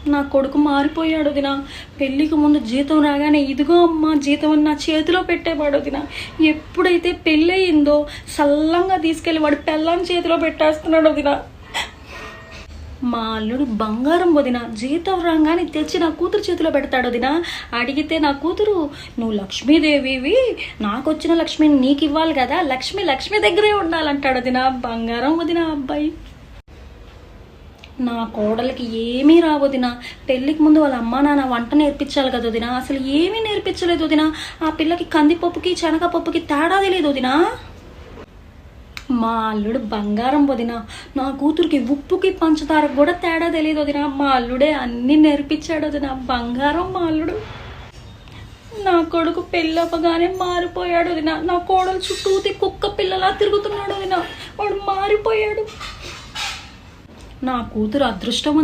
నా కొడుకు మారిపోయాడు వదిన. పెళ్ళికి ముందు జీతం రాగానే ఇదిగో అమ్మ జీతం అని నా చేతిలో పెట్టేవాడు వదిన. ఎప్పుడైతే పెళ్ళయిందో సల్లంగా తీసుకెళ్ళి వాడు పెళ్ళాన్ని చేతిలో పెట్టేస్తున్నాడు వదిన. మా అల్లుడు బంగారం వదిన. జీతం రాగానే తెచ్చి నా కూతురు చేతిలో పెడతాడు వదిన. అడిగితే నా కూతురు నువ్వు లక్ష్మీదేవివి, నాకు వచ్చిన లక్ష్మిని నీకు ఇవ్వాలి కదా, లక్ష్మి లక్ష్మి దగ్గరే ఉండాలంటాడు వదిన. బంగారం వదిన అబ్బాయి. నా కోడలికి ఏమీ రావదినా. పెళ్ళికి ముందు వాళ్ళ అమ్మా నాన్న వంట నేర్పించాలి కదా వదినా, అసలు ఏమీ నేర్పించలేదు వదినా. ఆ పిల్లకి కందిపప్పుకి శనగపప్పుకి తేడా తెలియదు వదినా. మా అల్లుడు బంగారం వదినా. నా కూతురికి ఉప్పుకి పంచదారకు కూడా తేడా తెలియదు వదినా. మా అల్లుడే అన్నీ నేర్పించాడు వదినా. బంగారం మా అల్లుడు. నా కొడుకు పెళ్ళవ్వగానే మారిపోయాడు వదినా. నా కోడలు చుట్టూతి కుక్క పిల్లలా తిరుగుతున్నాడు వదినా. వాడు మారిపోయాడు. నా కూతురు అదృష్టం